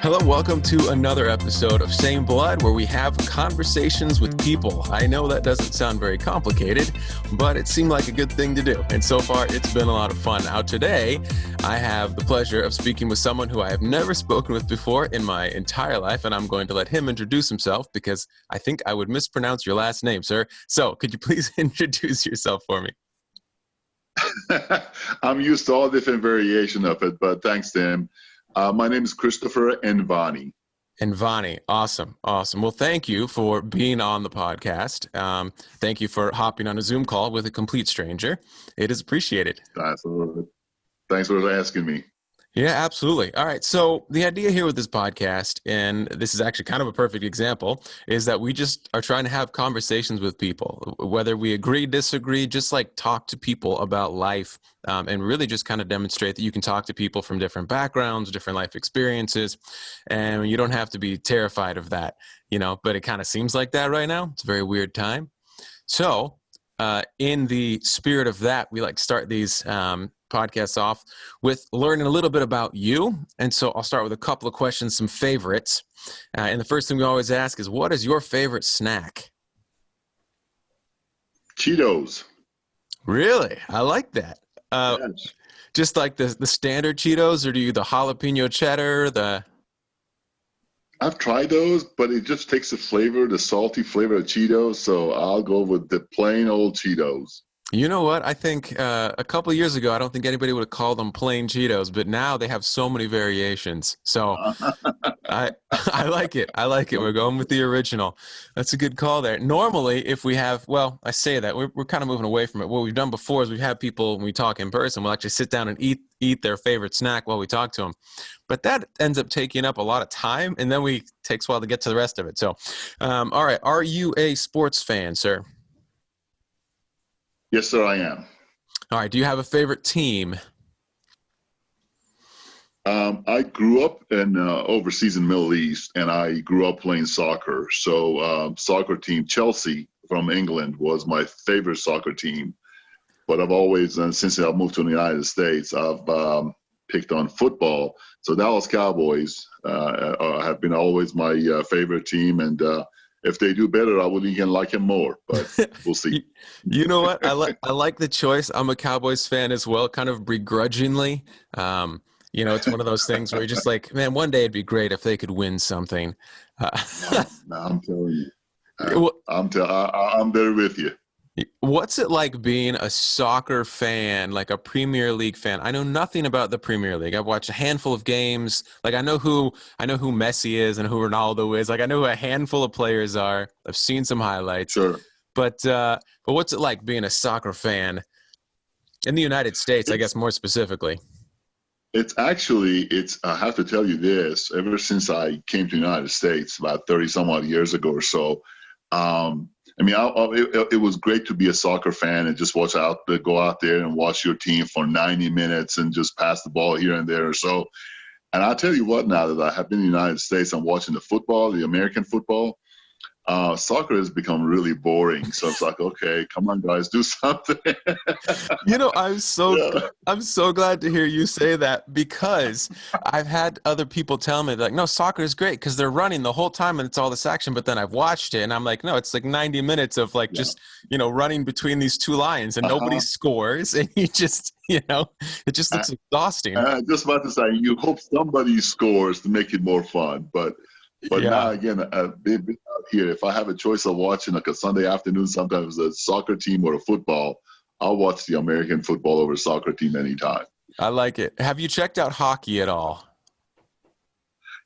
Hello, welcome to another episode of Same Blood, where we have conversations with people. I know that doesn't sound very complicated, but it seemed like a good thing to do. And so far, it's been a lot of fun. Now, today, I have the pleasure of speaking with someone who I have never spoken with before in my entire life, and I'm going to let him introduce himself because I think I would mispronounce your last name, sir. So, could you please introduce yourself for me? I'm used to all different variation of it, but thanks, Tim. My name is Christopher Envani. Envani, awesome. Well, thank you for being on the podcast. Thank you for hopping on a Zoom call with a complete stranger. It is appreciated. Absolutely. Thanks for asking me. Yeah, absolutely. All right. So the idea here with this podcast, and this is actually kind of a perfect example, is that we just are trying to have conversations with people, whether we agree, disagree, just like talk to people about life, and really just kind of demonstrate that you can talk to people from different backgrounds, different life experiences, and you don't have to be terrified of that, but it kind of seems like that right now. It's a very weird time. So in the spirit of that, we like to start these podcasts off with learning a little bit about you. And so I'll start with a couple of questions, some favorites. And the first thing we always ask is, what is your favorite snack? Cheetos. Really? I like that. Yes. Just like the standard Cheetos, or do you the jalapeno cheddar, I've tried those, but it just takes the salty flavor of Cheetos, so I'll go with the plain old Cheetos. You know what? I think a couple of years ago, I don't think anybody would have called them plain Cheetos, but now they have so many variations. So I like it. I like it. We're going with the original. That's a good call there. Normally, if we have, well, I say that we're kind of moving away from it. What we've done before is we've had people, when we talk in person, we'll actually sit down and eat their favorite snack while we talk to them. But that ends up taking up a lot of time, and then takes a while to get to the rest of it. So, all right. Are you a sports fan, sir? Yes, sir, I am. All right. Do you have a favorite team? I grew up in overseas in Middle East, and I grew up playing soccer. So soccer team Chelsea from England was my favorite soccer team. But I've always, since I moved to the United States, I've picked on football. So Dallas Cowboys have been always my favorite team, and if they do better, I would even like him more, but we'll see. You know what? I like the choice. I'm a Cowboys fan as well, kind of begrudgingly. It's one of those things where you're just like, man, one day it'd be great if they could win something. No, I'm telling you. I'm there with you. What's it like being a soccer fan, like a Premier League fan? I know nothing about the Premier League. I've watched a handful of games. Like I know who Messi is and who Ronaldo is. Like I know who a handful of players are. I've seen some highlights. Sure. But what's it like being a soccer fan in the United States, I guess more specifically? I have to tell you this, ever since I came to the United States about 30 some odd years ago or so, it was great to be a soccer fan and just go out there and watch your team for 90 minutes and just pass the ball here and there or so. And I'll tell you what, now that I have been in the United States, I'm watching the American football. Soccer has become really boring. So it's like, okay, come on, guys, do something. I'm so glad to hear you say that, because I've had other people tell me like, no, soccer is great because they're running the whole time and it's all this action. But then I've watched it and I'm like, no, it's like 90 minutes of just running between these two lines and nobody scores, and it just looks exhausting. Just about to say, you hope somebody scores to make it more fun, but now again, here, if I have a choice of watching like a Sunday afternoon, sometimes a soccer team or a football, I'll watch the American football over soccer team anytime. I like it. Have you checked out hockey at all?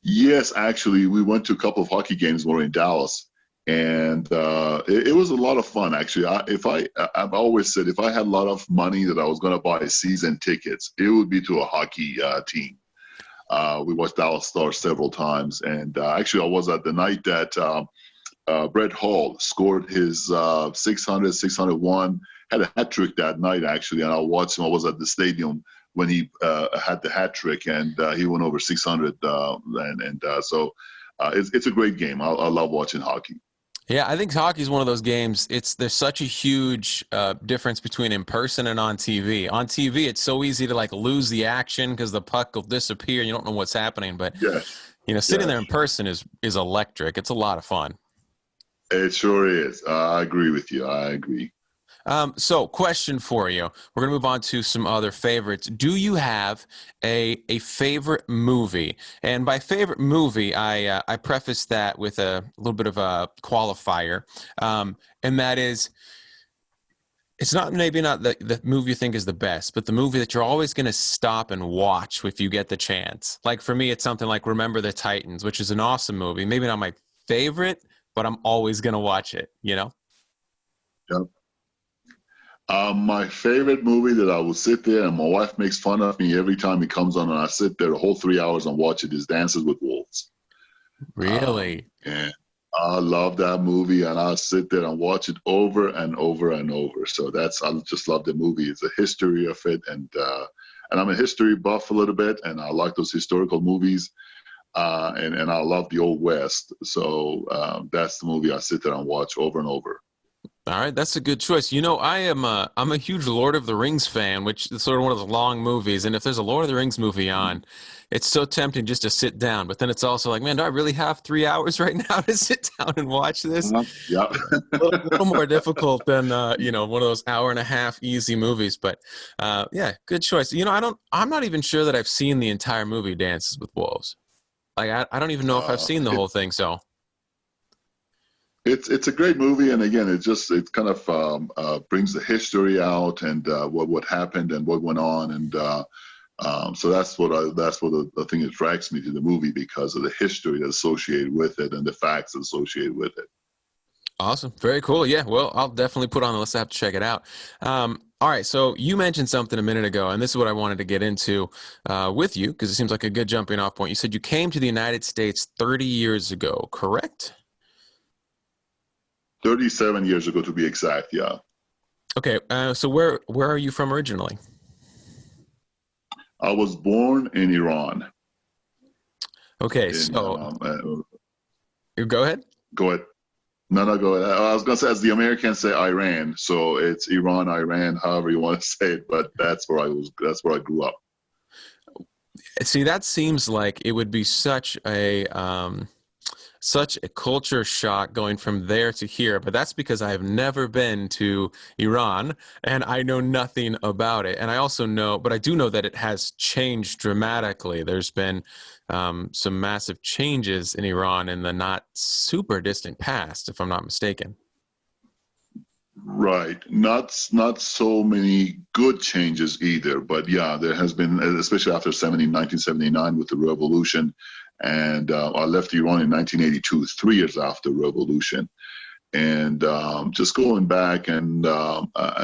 Yes, actually, we went to a couple of hockey games when we were in Dallas, and it was a lot of fun. Actually, I've always said if I had a lot of money that I was going to buy season tickets, it would be to a hockey team. We watched Dallas Stars several times, and actually I was at the night that Brett Hull scored his 601, had a hat trick that night actually, and I watched him. I was at the stadium when he had the hat trick, and he went over 600, so it's a great game. I love watching hockey. Yeah, I think hockey is one of those games. There's such a huge difference between in person and on TV. On TV, it's so easy to lose the action because the puck will disappear and you don't know what's happening. But yes. Sitting there in Yes, person is electric. It's a lot of fun. it sure is. I agree with you. I agree. So, question for you. We're going to move on to some other favorites. Do you have a favorite movie? And by favorite movie, I preface that with a little bit of a qualifier, and that is, it's not maybe not the movie you think is the best, but the movie that you're always going to stop and watch if you get the chance. Like for me, it's something like Remember the Titans, which is an awesome movie. Maybe not my favorite, but I'm always going to watch it, you know? Yep. My favorite movie that I will sit there and my wife makes fun of me every time it comes on, and I sit there the whole 3 hours and watch it, is Dances with Wolves. Really? And I love that movie, and I sit there and watch it over and over and over. So I just love the movie. It's a history of it, and I'm a history buff a little bit, and I like those historical movies, and I love the Old West. So that's the movie I sit there and watch over and over. All right, that's a good choice. I'm a huge Lord of the Rings fan, which is sort of one of the long movies. And if there's a Lord of the Rings movie on, it's so tempting just to sit down. But then it's also like, man, do I really have 3 hours right now to sit down and watch this? Yeah. A little more difficult than one of those hour and a half easy movies. But yeah, good choice. I'm not even sure that I've seen the entire movie Dances with Wolves. Like I don't even know if I've seen the whole thing. So. It's a great movie, and again, it kind of brings the history out and what happened and what went on, and so that's what the thing that attracts me to the movie, because of the history associated with it and the facts associated with it. Awesome. Very cool. Yeah. Well, I'll definitely put on the list. I have to check it out. All right. So you mentioned something a minute ago, and this is what I wanted to get into with you, because it seems like a good jumping off point. You said you came to the United States 30 years ago, correct? 37 years ago, to be exact. Yeah. Okay. So where are you from originally? I was born in Iran. Okay. Go ahead. Go ahead. No, go ahead. I was going to say, as the Americans say, Iran. So it's Iran, Iran, however you want to say it. But that's where I grew up. See, that seems like it would be such a culture shock going from there to here, but that's because I have never been to Iran and I know nothing about it. And I also know, but I do know that it has changed dramatically. There's been some massive changes in Iran in the not super distant past, if I'm not mistaken. Right. Not so many good changes either, but yeah, there has been, especially after 1979 with the revolution, and I left Iran in 1982, 3 years after the revolution, and just going back and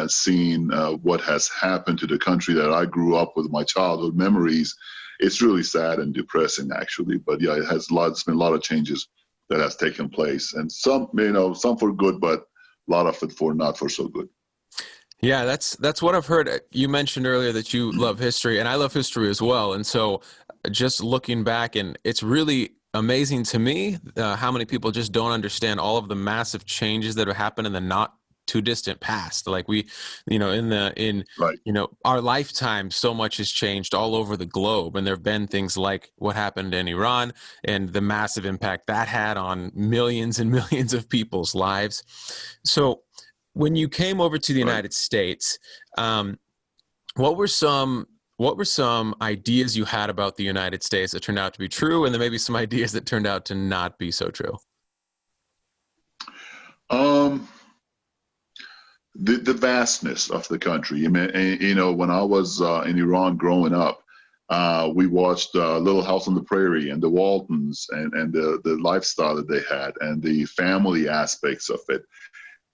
seeing what has happened to the country that I grew up with, my childhood memories, it's really sad and depressing, actually. But yeah, it's been a lot of changes that has taken place, and some for good, but a lot of it for not for so good. Yeah, that's what I've heard. You mentioned earlier that you love history, and I love history as well. And so, just looking back, and it's really amazing to me how many people just don't understand all of the massive changes that have happened in the not too distant past. Like in Right. our lifetime, so much has changed all over the globe, and there have been things like what happened in Iran and the massive impact that had on millions and millions of people's lives. So when you came over to the Right. United States, what were some ideas you had about the United States that turned out to be true, and then maybe some ideas that turned out to not be so true? The vastness of the country. I mean, when I was in Iran growing up, we watched Little House on the Prairie and the Waltons, and the lifestyle that they had and the family aspects of it.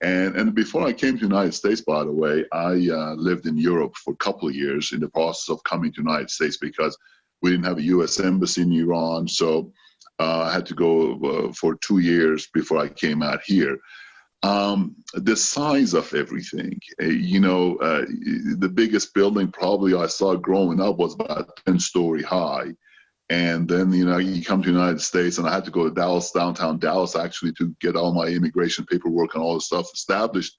And before I came to the United States, by the way, I lived in Europe for a couple of years in the process of coming to the United States, because we didn't have a U.S. embassy in Iran. So I had to go for 2 years before I came out here. The size of everything, the biggest building probably I saw growing up was about 10-story high. And then, you come to the United States, and I had to go to Dallas, downtown Dallas, actually, to get all my immigration paperwork and all the stuff established.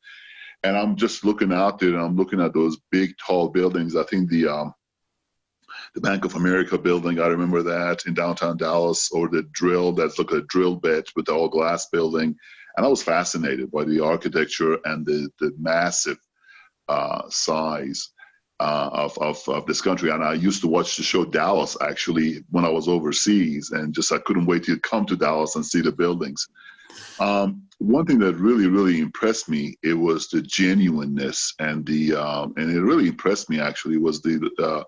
And I'm just looking out there, and I'm looking at those big, tall buildings. I think The Bank of America building, I remember that in downtown Dallas, or the drill, that's like a drill bit with the all glass building. And I was fascinated by the architecture and the massive size of this country. And I used to watch the show Dallas, actually, when I was overseas, and just I couldn't wait to come to Dallas and see the buildings. One thing that really, really impressed me, it was the genuineness, and and it really impressed me, actually, was the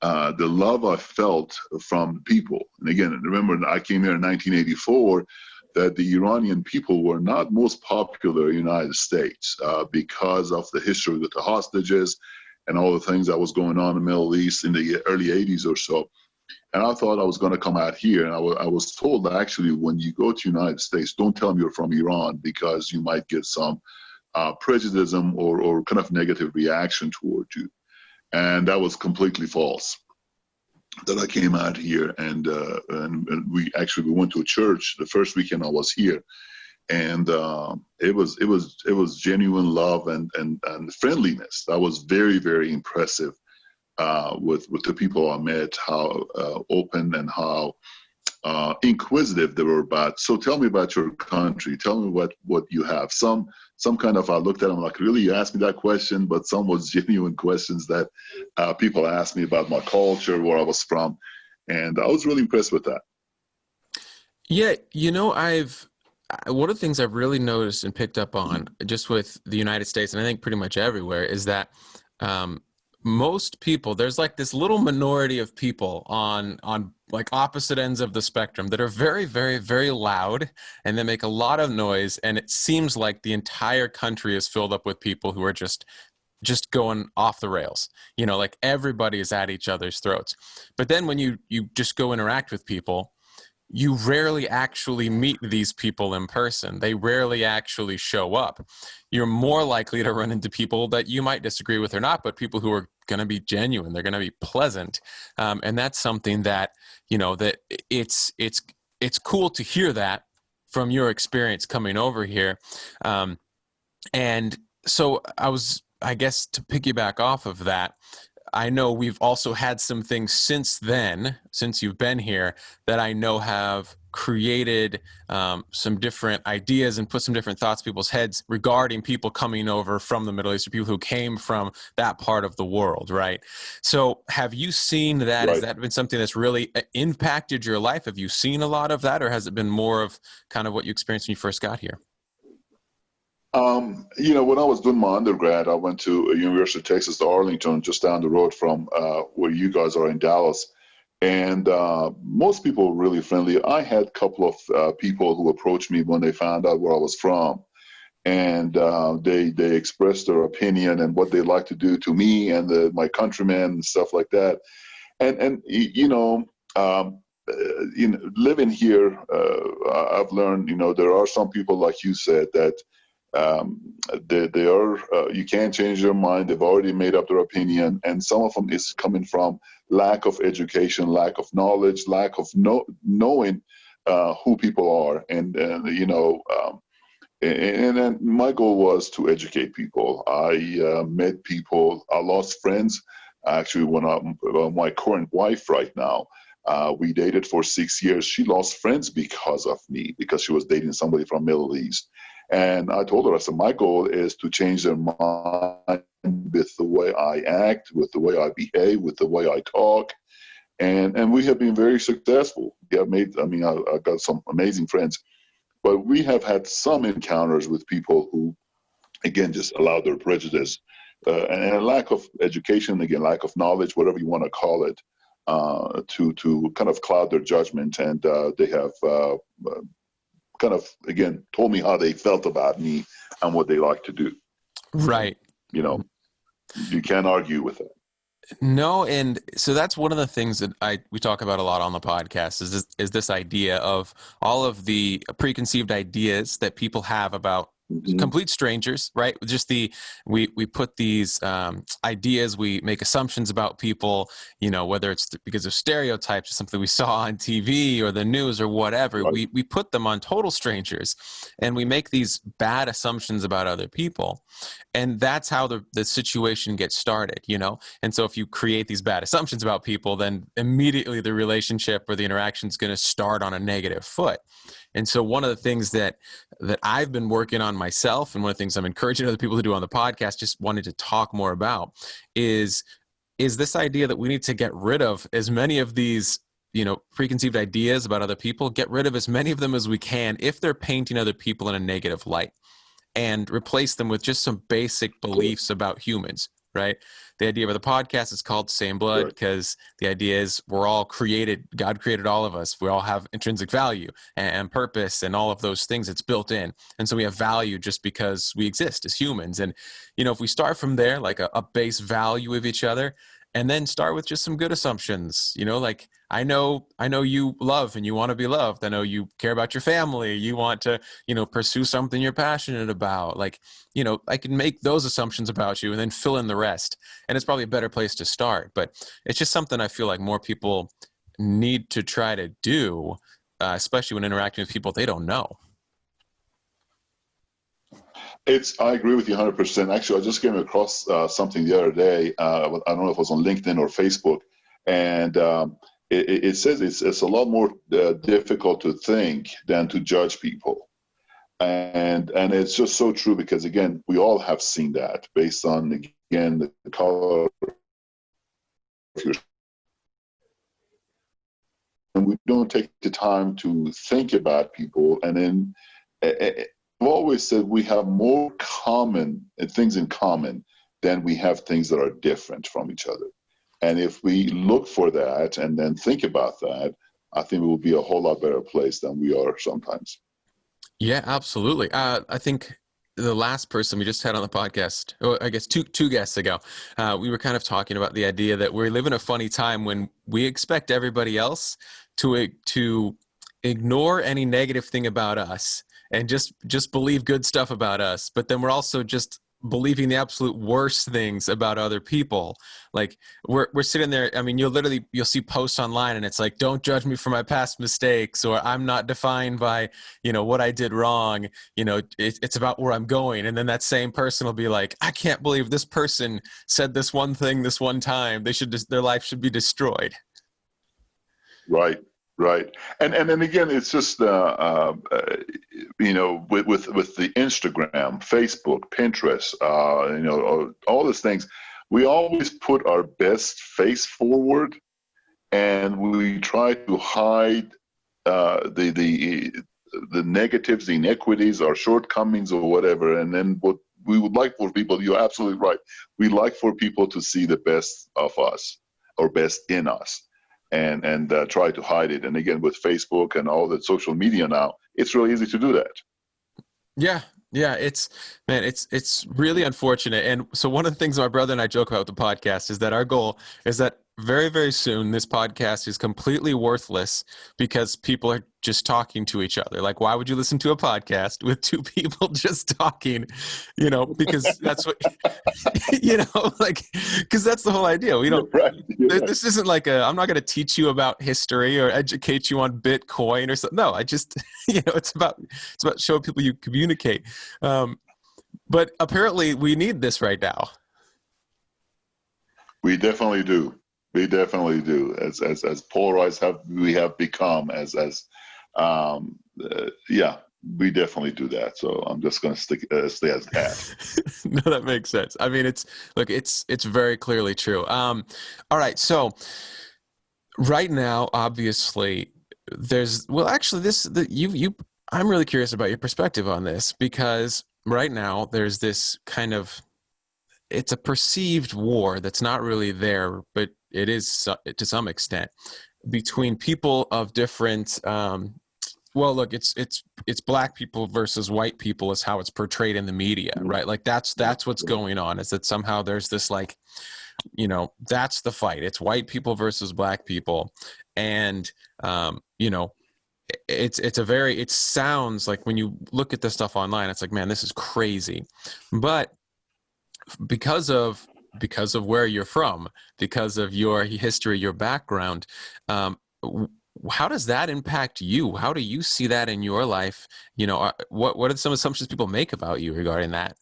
love I felt from people. And again, remember, I came here in 1984, that the Iranian people were not most popular in the United States because of the history with the hostages and all the things that was going on in the Middle East in the early 80s or so. And I thought I was going to come out here, and I was told that actually when you go to the United States, don't tell them you're from Iran, because you might get some prejudice or kind of negative reaction toward you. And that was completely false. That I came out here, and we went to a church the first weekend I was here, and it was genuine love and friendliness. That was very, very impressive with the people I met, how open and how inquisitive they were about. So tell me about your country. Tell me what you have. Some kind of, I looked at them like, really, you asked me that question? But some was genuine questions that people asked me about my culture, where I was from. And I was really impressed with that. Yeah, one of the things I've really noticed and picked up on just with the United States, and I think pretty much everywhere, is that most people, there's like this little minority of people on like opposite ends of the spectrum that are very, very, very loud, and they make a lot of noise. And it seems like the entire country is filled up with people who are just going off the rails. Like everybody is at each other's throats. But then when you just go interact with people, you rarely actually meet these people in person. They rarely actually show up. You're more likely to run into people that you might disagree with or not, but people who are going to be genuine. They're going to be pleasant. And that's something that, that it's cool to hear that from your experience coming over here. And so I guess to piggyback off of that, I know we've also had some things since you've been here, that I know have created some different ideas and put some different thoughts in people's heads regarding people coming over from the Middle East, or people who came from that part of the world, right? So have you seen that? Right. Has that been something that's really impacted your life? Have you seen a lot of that, or has it been more of kind of what you experienced when you first got here? When I was doing my undergrad, I went to University of Texas at Arlington, just down the road from where you guys are in Dallas. And most people were really friendly. I had a couple of people who approached me when they found out where I was from. And they expressed their opinion and what they'd like to do to me and my countrymen and stuff like that. And living here, I've learned, there are some people, like you said, that they are you can't change their mind. They've already made up their opinion, and some of them is coming from lack of education, lack of knowledge, lack of knowing who people are. And then my goal was to educate people. I met people. I lost friends. Actually, my current wife right now, we dated for 6 years. She lost friends because of me, because she was dating somebody from Middle East. And I told her, I said, my goal is to change their mind with the way I act, with the way I behave, with the way I talk. And we have been very successful. We have I got some amazing friends, but we have had some encounters with people who, again, just allowed their prejudice and a lack of education, again, lack of knowledge, whatever you want to call it, to kind of cloud their judgment. And they have kind of, again, told me how they felt about me and what they like to do. Right. You can't argue with it. No, and so that's one of the things that we talk about a lot on the podcast is this idea of all of the preconceived ideas that people have about Hmm. complete strangers, right? Just we put these ideas, we make assumptions about people, whether it's because of stereotypes or something we saw on TV or the news or whatever. Right. We put them on total strangers, and we make these bad assumptions about other people, and that's how the situation gets started. And so if you create these bad assumptions about people, then immediately the relationship or the interaction is going to start on a negative foot. And so one of the things that I've been working on myself, and one of the things I'm encouraging other people to do on the podcast, just wanted to talk more about, is this idea that we need to get rid of as many of these preconceived ideas about other people, get rid of as many of them as we can if they're painting other people in a negative light, and replace them with just some basic beliefs about humans, right? The idea of the podcast is called Same Blood Right. because the idea is we're all created, God created all of us. We all have intrinsic value and purpose and all of those things. It's built in. And so we have value just because we exist as humans. And, if we start from there, like a base value of each other, and then start with just some good assumptions, like I know you love and you want to be loved. I know you care about your family. You want to, pursue something you're passionate about. Like, I can make those assumptions about you and then fill in the rest. And it's probably a better place to start. But it's just something I feel like more people need to try to do, especially when interacting with people they don't know. I agree with you 100%. Actually, I just came across something the other day. I don't know if it was on LinkedIn or Facebook, and it says it's a lot more difficult to think than to judge people, and it's just so true because again, we all have seen that based on again the color of your, and we don't take the time to think about people, and then. I've always said we have more common things in common than we have things that are different from each other. And if we look for that and then think about that, I think we will be a whole lot better place than we are sometimes. Yeah, absolutely. I think the last person we just had on the podcast, I guess two guests ago, we were kind of talking about the idea that we live in a funny time when we expect everybody else to ignore any negative thing about us and just believe good stuff about us. But then we're also just believing the absolute worst things about other people. Like we're sitting there. I mean, you'll see posts online and it's like, don't judge me for my past mistakes, or I'm not defined by, what I did wrong. It's about where I'm going. And then that same person will be like, I can't believe this person said this one thing this one time. Their life should be destroyed. Right. Right. And then again, it's just, with the Instagram, Facebook, Pinterest, all these things, we always put our best face forward and we try to hide the negatives, the inequities, our shortcomings or whatever. And then what we would like for people, you're absolutely right. We like for people to see the best of us or best in us. And try to hide it. And again, with Facebook and all the social media now, it's really easy to do that. Yeah. It's really unfortunate. And so one of the things my brother and I joke about with the podcast is that our goal is that very, very soon this podcast is completely worthless because people are just talking to each other. Like, why would you listen to a podcast with two people just talking? Because that's what, because that's the whole idea. We don't, You're right. this isn't like I'm not going to teach you about history or educate you on Bitcoin or something. No, I just, it's about showing people you communicate. But apparently we need this right now. We definitely do. We definitely do. As polarized we have become, we definitely do that. So I'm just going to stay as that. No, that makes sense. I mean, it's very clearly true. All right. So right now, obviously I'm really curious about your perspective on this because right now there's this kind of, it's a perceived war that's not really there, but it is to some extent between people of different, well, look, it's black people versus white people is how it's portrayed in the media, right? Like that's what's going on, is that somehow there's this like, that's the fight. It's white people versus black people. And, it sounds like when you look at this stuff online, it's like, man, this is crazy. But because of where you're from, because of your history, your background, how does that impact you? How do you see that in your life? What are some assumptions people make about you regarding that?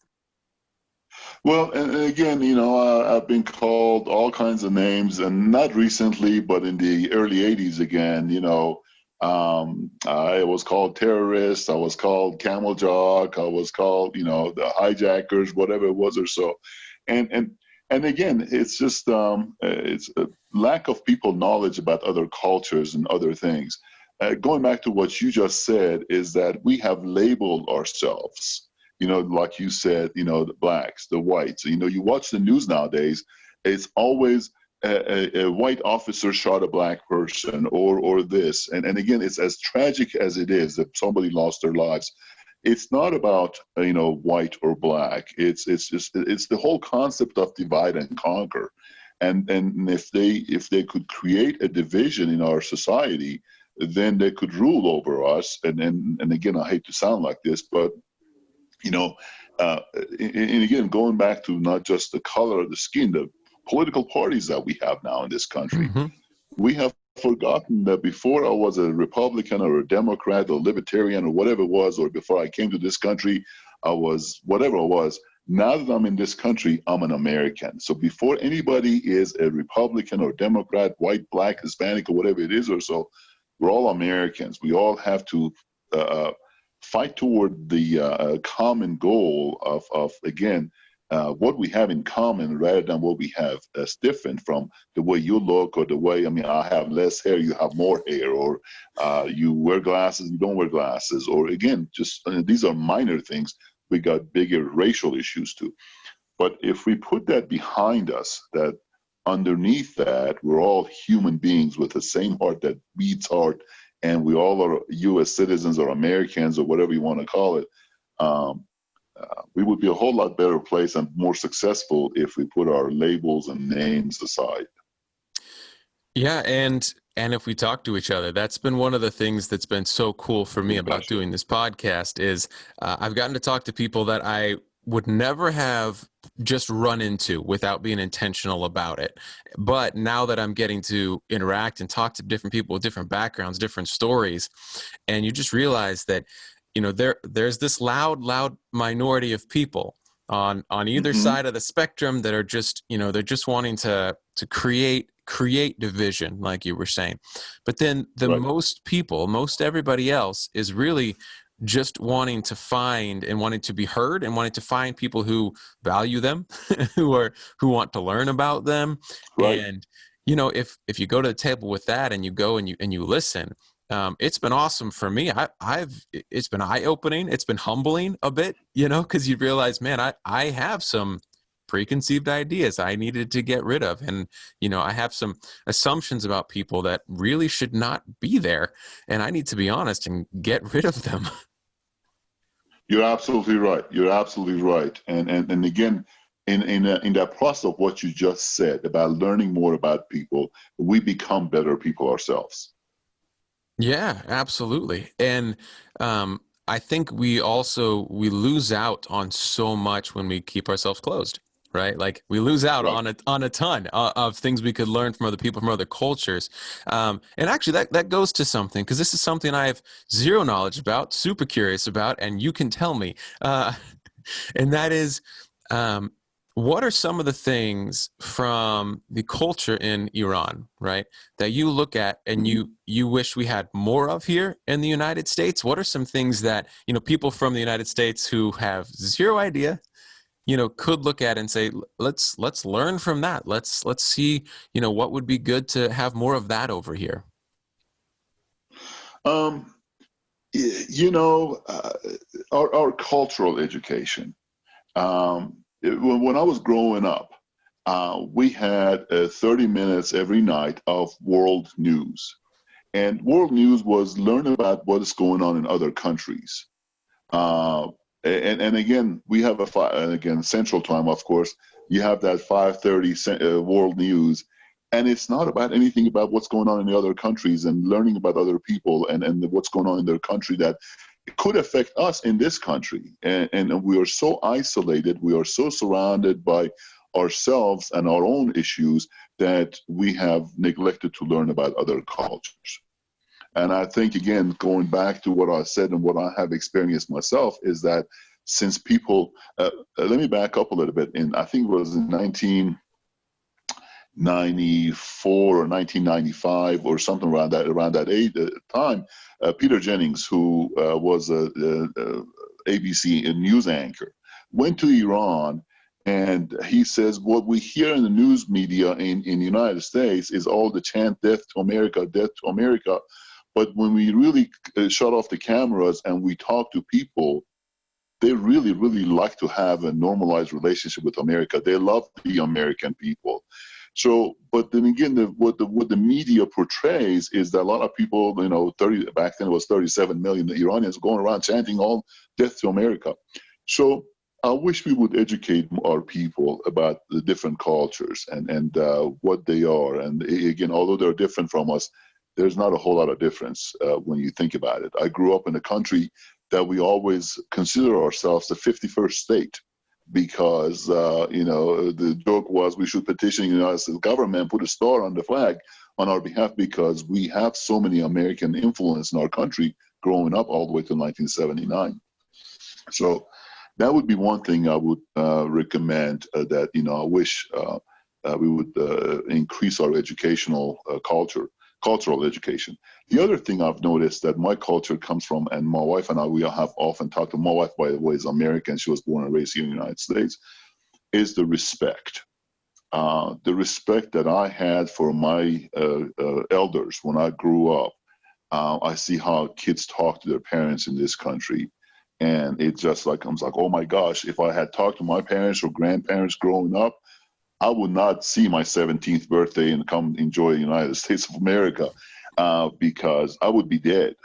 Well, and again, I've been called all kinds of names, and not recently, but in the early '80s again. I was called terrorist. I was called camel jock. I was called, the hijackers, whatever it was or so. And again, it's just it's a lack of people knowledge about other cultures and other things. Going back to what you just said, is that we have labeled ourselves. Like you said, the blacks, the whites. You watch the news nowadays, it's always a white officer shot a black person or this. And again, it's as tragic as it is that somebody lost their lives. It's not about, white or black. It's the whole concept of divide and conquer. And if they could create a division in our society, then they could rule over us. And again, I hate to sound like this, but and again, going back to not just the color of the skin, the political parties that we have now in this country, Mm-hmm. we have forgotten that before I was a Republican or a Democrat or Libertarian or whatever it was, or before I came to this country, I was whatever I was. Now that I'm in this country, I'm an American. So before anybody is a Republican or Democrat, white, black, Hispanic, or whatever it is or so, we're all Americans. We all have to fight toward the common goal of again, what we have in common rather than what we have that's different from the way you look or the way, I have less hair, you have more hair, or you wear glasses, you don't wear glasses, or again, just these are minor things. We got bigger racial issues too. But if we put that behind us, that underneath that, we're all human beings with the same heart that beats heart, and we all are U.S. citizens or Americans or whatever you want to call it, we would be a whole lot better place and more successful if we put our labels and names aside. Yeah, and if we talk to each other, that's been one of the things that's been so cool for me about Gotcha. doing this podcast is I've gotten to talk to people that I would never have just run into without being intentional about it. But now that I'm getting to interact and talk to different people with different backgrounds, different stories, and you just realize that, there's this loud minority of people on either Mm-hmm. side of the spectrum that are just, they're just wanting to create division, like you were saying. But then Right. most everybody else is really just wanting to find and wanting to be heard and wanting to find people who value them, who want to learn about them. Right. And if you go to the table with that and you go and you listen, it's been awesome for me. It's been eye opening. It's been humbling a bit, because you realize, man, I have some preconceived ideas I needed to get rid of. And, I have some assumptions about people that really should not be there. And I need to be honest and get rid of them. You're absolutely right. You're absolutely right. And again, in that process of what you just said about learning more about people, we become better people ourselves. Yeah, absolutely. And I think we lose out on so much when we keep ourselves closed, right? Like we lose out Right. on a ton of things we could learn from other people, from other cultures. And actually that goes to something, because this is something I have zero knowledge about, super curious about, and you can tell me. And that is, um, what are some of the things from the culture in Iran, right, that you look at and Mm-hmm. you wish we had more of here in the United States? What are some things that, people from the United States who have zero idea, could look at and say, let's learn from that. Let's see, what would be good to have more of that over here. Um, you know, our cultural education. When I was growing up, we had 30 minutes every night of world news. And world news was learn about what is going on in other countries. Uh, and again, we have again, Central Time, of course. You have that 5:30 world news. And it's not about anything about what's going on in the other countries and learning about other people and what's going on in their country that could affect us in this country. And we are so isolated, we are so surrounded by ourselves and our own issues that we have neglected to learn about other cultures. And I think, again, going back to what I said and what I have experienced myself, is that since people, let me back up a little bit. I think it was in 1994 or 1995 or something around that age, time, Peter Jennings, who was a ABC news anchor, went to Iran. And he says, what we hear in the news media in the United States is all the chant, death to America, death to America. But when we really shut off the cameras and we talk to people, they really, really like to have a normalized relationship with America. They love the American people. So, but then again, what the media portrays is that a lot of people, back then it was 37 million Iranians going around chanting all death to America. So I wish we would educate our people about the different cultures and what they are. And again, although they're different from us, there's not a whole lot of difference when you think about it. I grew up in a country that we always consider ourselves the 51st state because, the joke was we should petition the United States government, put a star on the flag on our behalf because we have so many American influence in our country growing up all the way to 1979. So that would be one thing I would recommend that, I wish we would increase our educational cultural education. The other thing I've noticed that my culture comes from, and my wife and I, we have often talked to, my wife, by the way, is American. She was born and raised here in the United States, is the respect. The respect that I had for my elders when I grew up. I see how kids talk to their parents in this country. And it just comes like, oh my gosh, if I had talked to my parents or grandparents growing up, I would not see my 17th birthday and come enjoy the United States of America because I would be dead.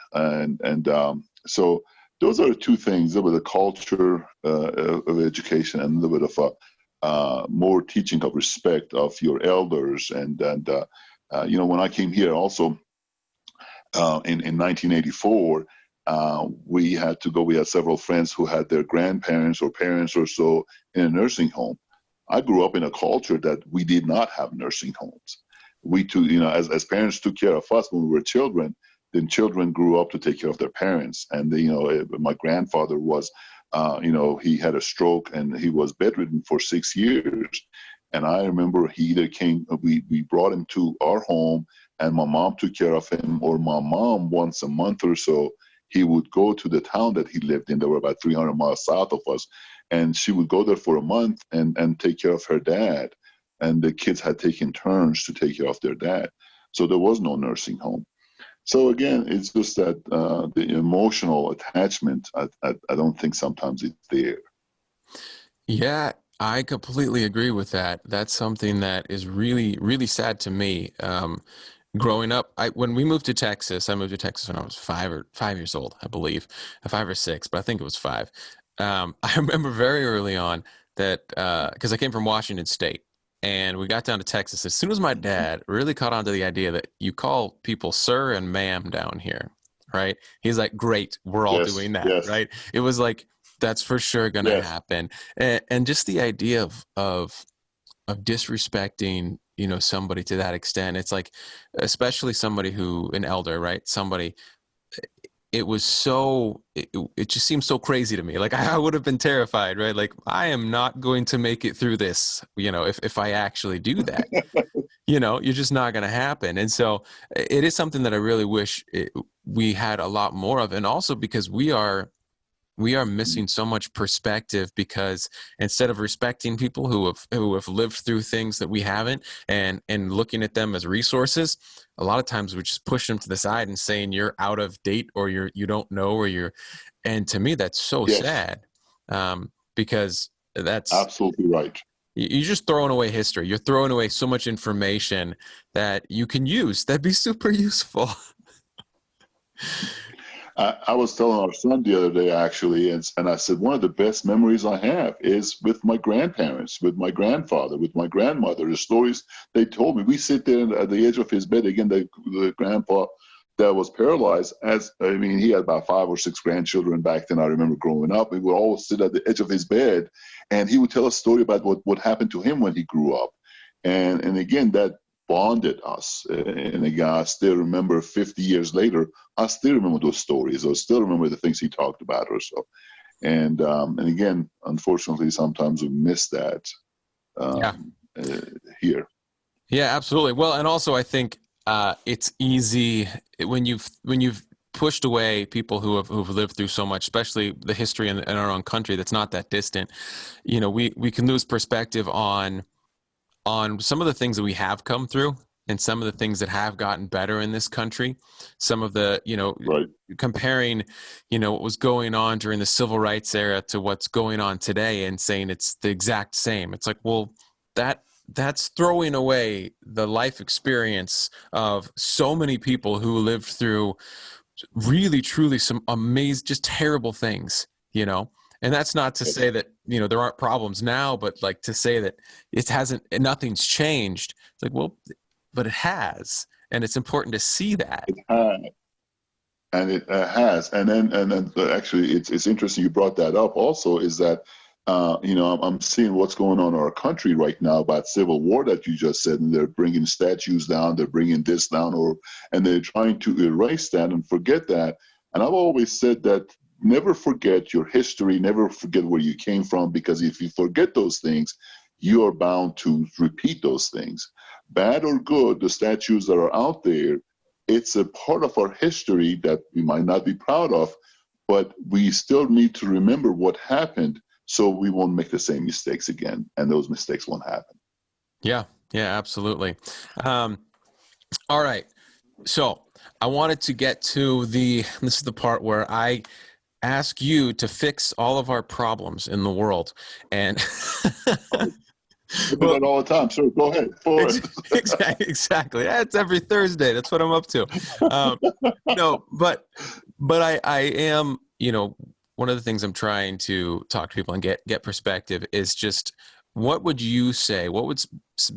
So those are the two things: a little bit of culture of education and a little bit of more teaching of respect of your elders. And when I came here also in 1984. We had to go. We had several friends who had their grandparents or parents or so in a nursing home. I grew up in a culture that we did not have nursing homes. We too, as parents took care of us when we were children, then children grew up to take care of their parents. And my grandfather was, he had a stroke and he was bedridden for 6 years. And I remember he either we brought him to our home and my mom took care of him, or my mom once a month or so, he would go to the town that he lived in. They were about 300 miles south of us. And she would go there for a month and take care of her dad. And the kids had taken turns to take care of their dad. So there was no nursing home. So again, it's just that the emotional attachment, I don't think sometimes it's there. Yeah, I completely agree with that. That's something that is really, really sad to me. Growing up, when we moved to Texas, I moved to Texas when I was 5 years old, I believe, 5 or 6, but I think it was 5. I remember very early on that because I came from Washington State, and we got down to Texas. As soon as my dad really caught on to the idea that you call people sir and ma'am down here, right? He's like, great, we're all Yes, doing that, yes, right? It was like, that's for sure going to yes, happen. And just the idea of disrespecting, somebody to that extent. It's like, especially somebody an elder, right? Somebody, it just seems so crazy to me. Like I would have been terrified, right? Like I am not going to make it through this, if I actually do that, you're just not going to happen. And so it is something that I really wish we had a lot more of. And also because we are missing so much perspective, because instead of respecting people who have lived through things that we haven't, and looking at them as resources, a lot of times we just push them to the side and saying you're out of date, or you don't know, and to me that's so yes, sad, because that's, absolutely right. you're just throwing away history. You're throwing away so much information that you can use. That'd be super useful. I was telling our son the other day, actually, and I said, one of the best memories I have is with my grandparents, with my grandfather, with my grandmother. The stories they told me. We sit there at the edge of his bed. Again, the grandpa that was paralyzed, he had about 5 or 6 grandchildren back then. I remember growing up. We would all sit at the edge of his bed, and he would tell a story about what happened to him when he grew up. And again, that bonded us. And again, I still remember 50 years later, I still remember those stories. I still remember the things he talked about or so. And again, unfortunately, sometimes we miss that Yeah. Here. Yeah, absolutely. Well, and also I think it's easy when you've pushed away people who've lived through so much, especially the history in our own country that's not that distant. We can lose perspective on some of the things that we have come through and some of the things that have gotten better in this country. Some of the, Right. comparing, what was going on during the civil rights era to what's going on today and saying it's the exact same. It's like, well, that's throwing away the life experience of so many people who lived through really, truly some amazing, just terrible things, And that's not to say that, there aren't problems now, but like to say that nothing's changed. It's like, well, but it has. And it's important to see that. It has. And it has. And then actually, it's interesting you brought that up also, is that, I'm seeing what's going on in our country right now about civil war that you just said, and they're bringing statues down, they're bringing this down, and they're trying to erase that and forget that. And I've always said that never forget your history, never forget where you came from, because if you forget those things, you are bound to repeat those things. Bad or good, the statues that are out there, it's a part of our history that we might not be proud of, but we still need to remember what happened so we won't make the same mistakes again, and those mistakes won't happen. Yeah, absolutely. All right. So I wanted to get to this is the part where I ask you to fix all of our problems in the world. And I do that all the time. Sure, go ahead. Exactly. That's every Thursday. That's what I'm up to. No, but I am, one of the things I'm trying to talk to people and get perspective is just, what would you say? What would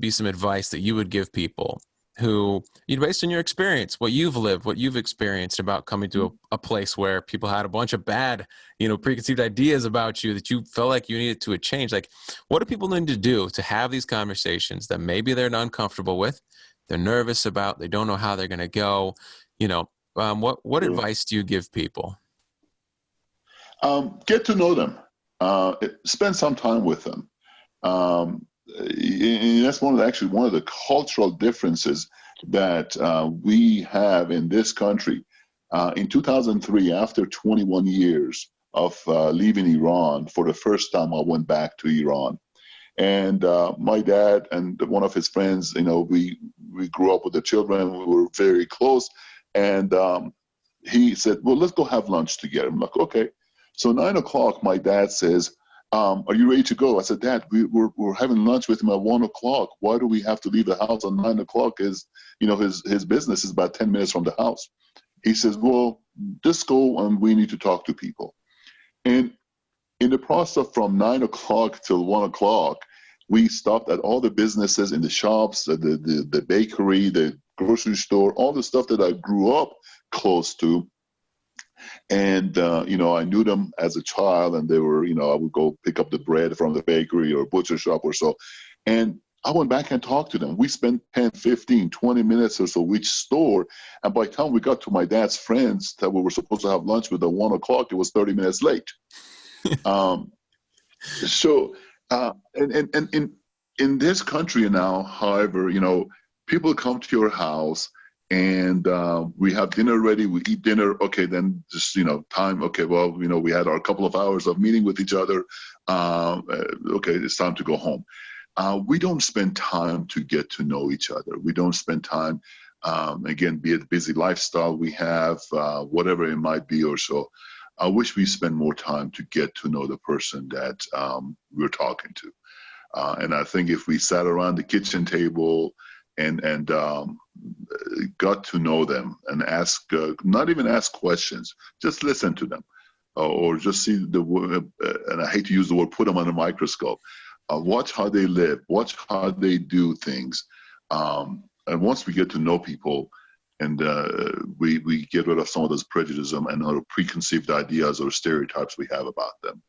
be some advice that you would give people who, based on your experience, what you've lived, what you've experienced about coming to a place where people had a bunch of bad, preconceived ideas about you that you felt like you needed to change? Like, what do people need to do to have these conversations that maybe they're uncomfortable with, they're nervous about, they don't know how they're going to go? What Sure. advice do you give people? Get to know them. Spend some time with them. And that's one of the cultural differences that we have in this country. In 2003, after 21 years of leaving Iran, for the first time I went back to Iran. And my dad and one of his friends, we grew up with the children. We were very close. And he said, well, let's go have lunch together. I'm like, okay. So 9 o'clock, my dad says, are you ready to go? I said, Dad, we're having lunch with him at 1 o'clock. Why do we have to leave the house at 9 o'clock? His business is about 10 minutes from the house. He says, well, just go, and we need to talk to people. And in the process from 9 o'clock till 1 o'clock, we stopped at all the businesses in the shops, the bakery, the grocery store, all the stuff that I grew up close to. And, I knew them as a child, and they were, I would go pick up the bread from the bakery or butcher shop or so. And I went back and talked to them. We spent 10, 15, 20 minutes or so each store. And by the time we got to my dad's friends that we were supposed to have lunch with at 1 o'clock, it was 30 minutes late. And in this country now, however, people come to your house, and we have dinner ready. We eat dinner. Okay, then just, time. Okay, well, we had our couple of hours of meeting with each other. Okay, it's time to go home. We don't spend time to get to know each other. We don't spend time, again, be it busy lifestyle we have, whatever it might be or so. I wish we spend more time to get to know the person that we're talking to. And I think if we sat around the kitchen table and got to know them and ask, not even ask questions, just listen to them, or just see and I hate to use the word, put them under a microscope. Watch how they live, watch how they do things. And once we get to know people, and we get rid of some of those prejudices and other preconceived ideas or stereotypes we have about them.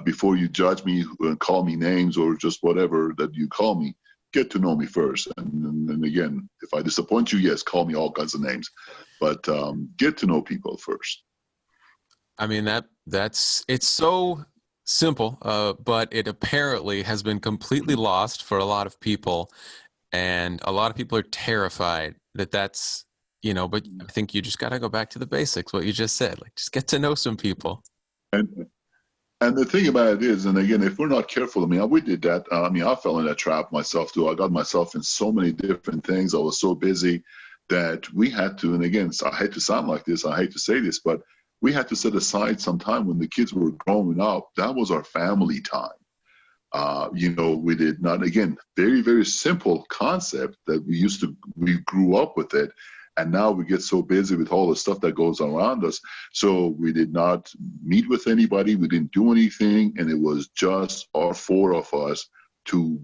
Before you judge me and call me names or just whatever that you call me, get to know me first. And again, if I disappoint you, yes, call me all kinds of names, but get to know people first. I mean, it's so simple, but it apparently has been completely lost for a lot of people. And a lot of people are terrified that's, but I think you just got to go back to the basics, what you just said, like just get to know some people. And the thing about it is, and again, if we're not careful, I mean, we did that. I fell in that trap myself too. I got myself in so many different things. I was so busy that we had to, and again, I hate to sound like this, I hate to say this, but we had to set aside some time when the kids were growing up. That was our family time. We did not, again, very, very simple concept that we grew up with it. And now we get so busy with all the stuff that goes around us. So we did not meet with anybody. We didn't do anything. And it was just our four of us to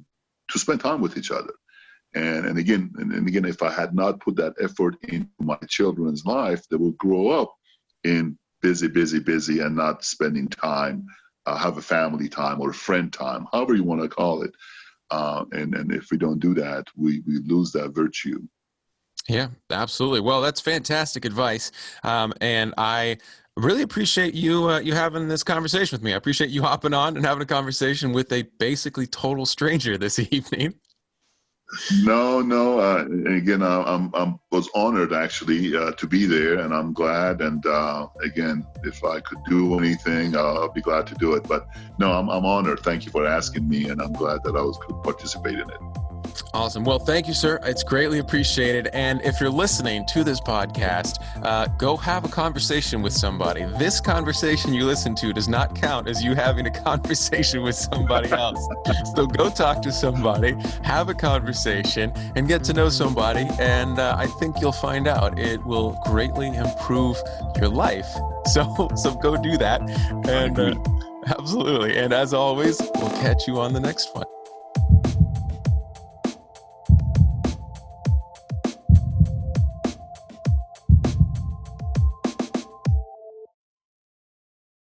spend time with each other. And again, if I had not put that effort into my children's life, they will grow up in busy, and not spending time, have a family time or friend time, however you want to call it. And if we don't do that, we lose that virtue. Yeah, absolutely. Well, that's fantastic advice. And I really appreciate you having this conversation with me. I appreciate you hopping on and having a conversation with a basically total stranger this evening. No. Again, I was honored actually to be there, and I'm glad. And again, if I could do anything, I'll be glad to do it. But no, I'm honored. Thank you for asking me, and I'm glad that I could participate in it. Awesome. Well, thank you, sir. It's greatly appreciated. And if you're listening to this podcast, go have a conversation with somebody. This conversation you listen to does not count as you having a conversation with somebody else. So go talk to somebody, have a conversation, and get to know somebody. And I think you'll find out it will greatly improve your life. So go do that. And absolutely. And as always, we'll catch you on the next one.